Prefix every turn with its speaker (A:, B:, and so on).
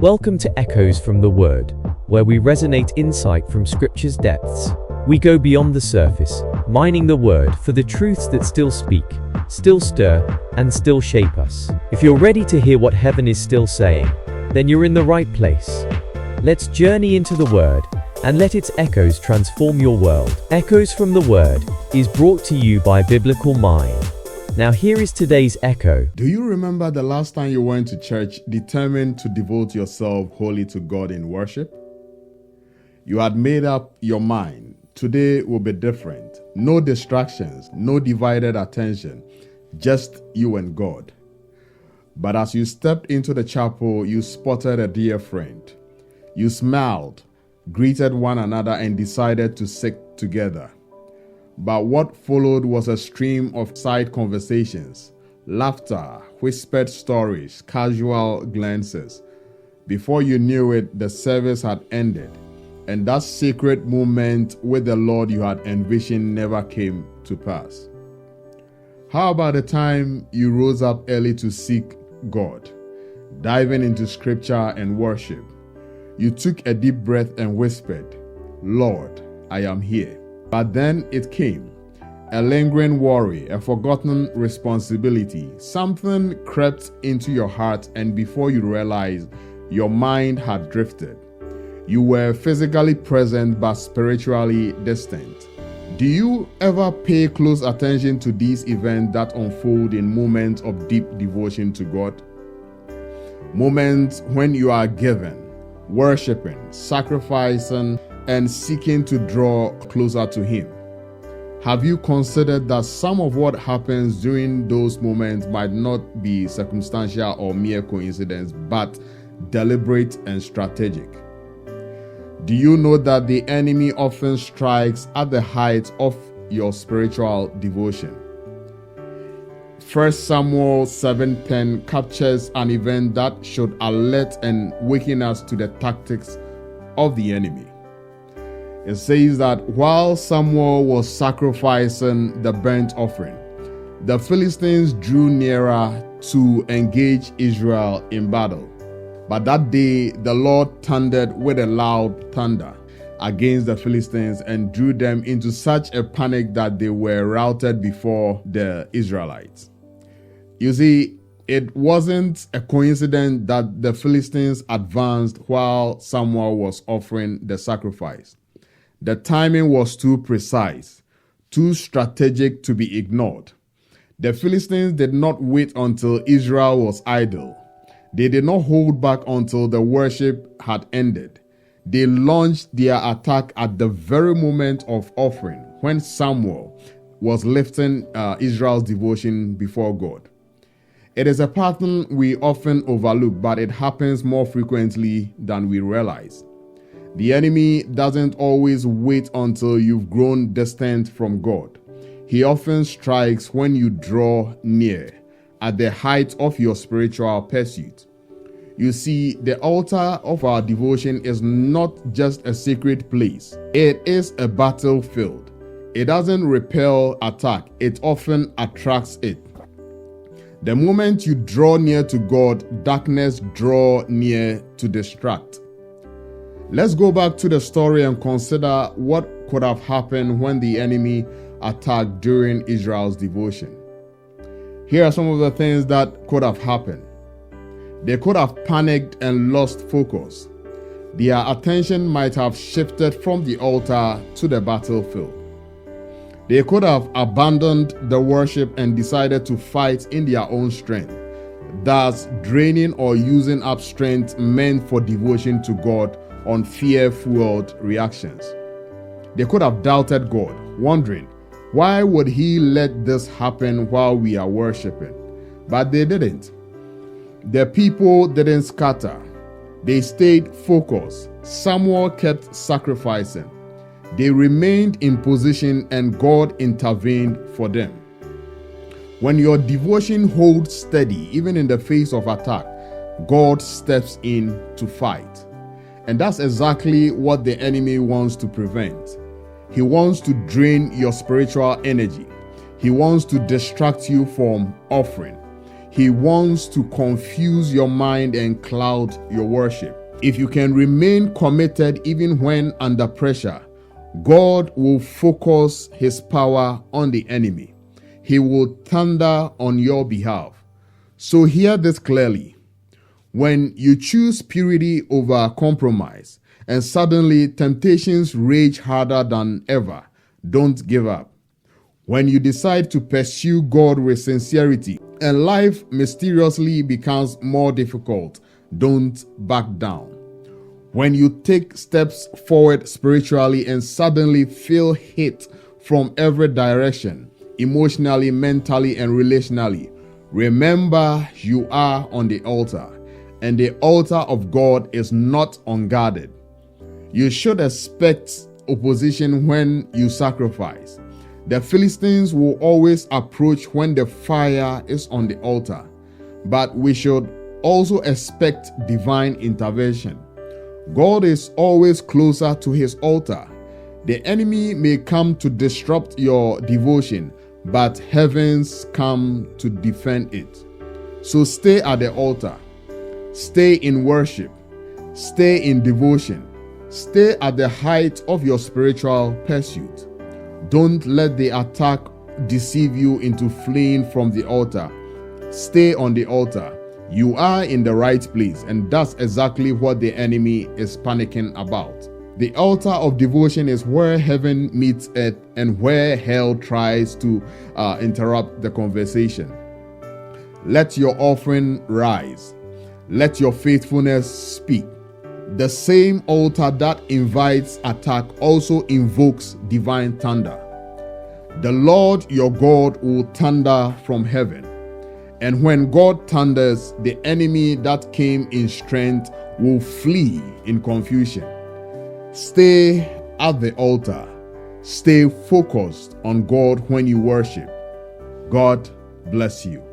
A: Welcome to Echoes from the Word, where we resonate insight from Scripture's depths. We go beyond the surface, mining the Word for the truths that still speak, still stir, and still shape us. If you're ready to hear what heaven is still saying, then you're in the right place. Let's journey into the Word and let its echoes transform your world. Echoes from the Word is brought to you by Biblical Mind. Now here is today's echo.
B: Do you remember the last time you went to church determined to devote yourself wholly to God in worship? You had made up your mind. Today will be different. No distractions, no divided attention, just you and God. But as you stepped into the chapel, you spotted a dear friend. You smiled, greeted one another, and decided to sit together. But what followed was a stream of side conversations, laughter, whispered stories, casual glances. Before you knew it, the service had ended, and that sacred moment with the Lord you had envisioned never came to pass. How about the time you rose up early to seek God, diving into scripture and worship? You took a deep breath and whispered, "Lord, I am here." But then it came, a lingering worry, a forgotten responsibility. Something crept into your heart, and before you realized, your mind had drifted. You were physically present but spiritually distant. Do you ever pay close attention to these events that unfold in moments of deep devotion to God? Moments when you are giving, worshiping, sacrificing, and seeking to draw closer to Him. Have you considered that some of what happens during those moments might not be circumstantial or mere coincidence, but deliberate and strategic? Do you know that the enemy often strikes at the height of your spiritual devotion? 1 Samuel 7:10 captures an event that should alert and waken us to the tactics of the enemy. It says that while Samuel was sacrificing the burnt offering, the Philistines drew nearer to engage Israel in battle. But that day, the Lord thundered with a loud thunder against the Philistines and drew them into such a panic that they were routed before the Israelites. You see, it wasn't a coincidence that the Philistines advanced while Samuel was offering the sacrifice. The timing was too precise, too strategic to be ignored. The Philistines did not wait until Israel was idle. They did not hold back until the worship had ended. They launched their attack at the very moment of offering, when Samuel was lifting Israel's devotion before God. It is a pattern we often overlook, but it happens more frequently than we realize. The enemy doesn't always wait until you've grown distant from God. He often strikes when you draw near, at the height of your spiritual pursuit. You see, the altar of our devotion is not just a sacred place. It is a battlefield. It doesn't repel attack. It often attracts it. The moment you draw near to God, darkness draws near to distract. Let's go back to the story and consider what could have happened when the enemy attacked during Israel's devotion. Here are some of the things that could have happened. They could have panicked and lost focus. Their attention might have shifted from the altar to the battlefield. They could have abandoned the worship and decided to fight in their own strength, thus draining or using up strength meant for devotion to God on fear-fueled reactions. They could have doubted God, wondering, why would He let this happen while we are worshiping? But they didn't. The people didn't scatter. They stayed focused. Samuel kept sacrificing. They remained in position, and God intervened for them. When your devotion holds steady, even in the face of attack, God steps in to fight. And that's exactly what the enemy wants to prevent. He wants to drain your spiritual energy. He wants to distract you from offering. He wants to confuse your mind and cloud your worship. If you can remain committed even when under pressure, God will focus his power on the enemy. He will thunder on your behalf. So hear this clearly. When you choose purity over compromise and suddenly temptations rage harder than ever, don't give up. When you decide to pursue God with sincerity and life mysteriously becomes more difficult, don't back down. When you take steps forward spiritually and suddenly feel hit from every direction, emotionally, mentally, and relationally, remember you are on the altar, and the altar of God is not unguarded. You should expect opposition when you sacrifice. The Philistines will always approach when the fire is on the altar, but we should also expect divine intervention. God is always closer to his altar. The enemy may come to disrupt your devotion, but heavens come to defend it. So stay at the altar. Stay in worship. Stay in devotion. Stay at the height of your spiritual pursuit. Don't let the attack deceive you into fleeing from the altar. Stay on the altar. You are in the right place, and that's exactly what the enemy is panicking about. The altar of devotion is where heaven meets earth and where hell tries to interrupt the conversation. Let your offering rise. Let your faithfulness speak. The same altar that invites attack also invokes divine thunder. The Lord your God will thunder from heaven. And when God thunders, the enemy that came in strength will flee in confusion. Stay at the altar. Stay focused on God when you worship. God bless you.